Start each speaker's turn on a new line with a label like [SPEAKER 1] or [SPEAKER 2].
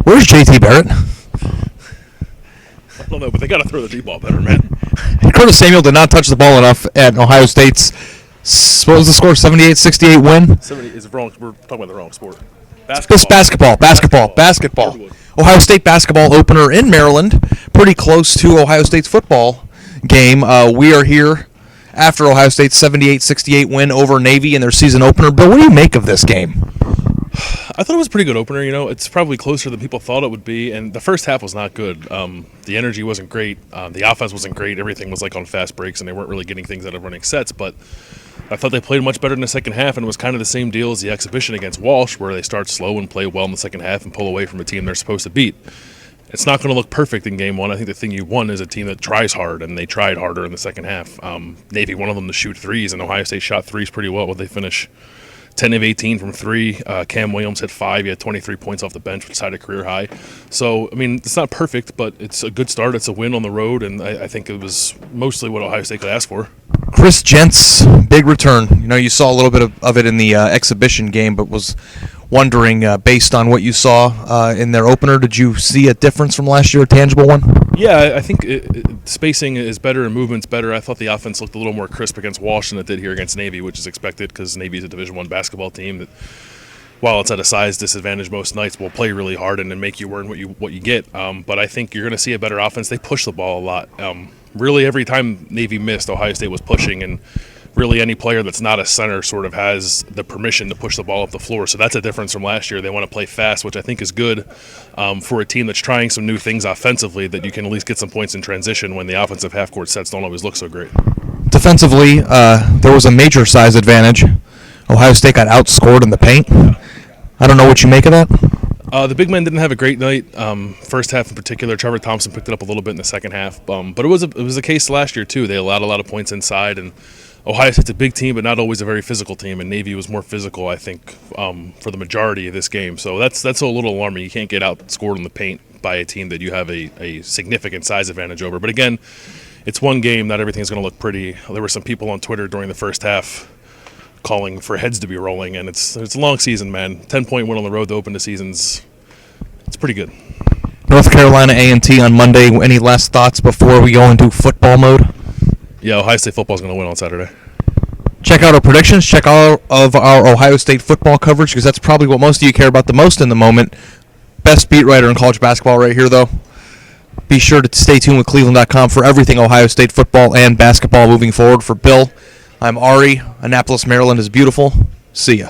[SPEAKER 1] Where's JT Barrett?
[SPEAKER 2] I don't know, but they got to throw the deep ball better, man.
[SPEAKER 1] Curtis Samuel did not touch the ball enough at Ohio State's, what was the score, 78-68 win?
[SPEAKER 2] 70 is wrong. We're talking about the wrong sport.
[SPEAKER 1] This basketball. Ohio State basketball opener in Maryland, pretty close to Ohio State's football game. We are here after Ohio State's 78-68 win over Navy in their season opener. Bill, what do you make of this game?
[SPEAKER 2] I thought it was a pretty good opener. You know, it's probably closer than people thought it would be, and the first half was not good. The energy wasn't great. The offense wasn't great. Everything was like on fast breaks, and they weren't really getting things out of running sets. But I thought they played much better in the second half, and it was kind of the same deal as the exhibition against Walsh, where they start slow and play well in the second half and pull away from a team they're supposed to beat. It's not going to look perfect in game one. I think the thing you won is a team that tries hard, and they tried harder in the second half. Navy wanted them to shoot threes, and Ohio State shot threes pretty well. They finish 10 of 18 from three. Cam Williams hit 5. He had 23 points off the bench, which tied a career high. So, I mean, it's not perfect, but it's a good start. It's a win on the road, and I think it was mostly what Ohio State could ask for.
[SPEAKER 1] Chris Gent's big return. You know, you saw a little bit of it in the exhibition game, but was wondering, based on what you saw in their opener, did you see a difference from last year, a tangible one?
[SPEAKER 2] Yeah, I think spacing is better and movement's better. I thought the offense looked a little more crisp against Walsh than it did here against Navy, which is expected because Navy is a Division I basketball team that, while it's at a size disadvantage most nights, will play really hard and make you earn what you get. But I think you're going to see a better offense. They push the ball a lot. Really, every time Navy missed, Ohio State was pushing, and really any player that's not a center sort of has the permission to push the ball up the floor. So that's a difference from last year. They want to play fast, which I think is good for a team that's trying some new things offensively, that you can at least get some points in transition when the offensive half-court sets don't always look so great.
[SPEAKER 1] Defensively, there was a major size advantage. Ohio State got outscored in the paint. I don't know what you make of that.
[SPEAKER 2] The big men didn't have a great night. First half in particular, Trevor Thompson picked it up a little bit in the second half. But it was the case last year too. They allowed a lot of points inside, and Ohio State's a big team, but not always a very physical team. And Navy was more physical, I think, for the majority of this game. So that's a little alarming. You can't get outscored in the paint by a team that you have a significant size advantage over. But again, it's one game. Not everything's going to look pretty. There were some people on Twitter during the first half calling for heads to be rolling, and it's a long season, man. 10-point win on the road to open the season's it's pretty good.
[SPEAKER 1] North Carolina A&T on Monday. Any last thoughts before we go into football mode?
[SPEAKER 2] Yeah, Ohio State football is going to win on Saturday.
[SPEAKER 1] Check out our predictions. Check all of our Ohio State football coverage, because that's probably what most of you care about the most in the moment. Best beat writer in college basketball right here, though. Be sure to stay tuned with cleveland.com for everything Ohio State football and basketball moving forward. For Bill, I'm Ari. Annapolis, Maryland is beautiful. See ya.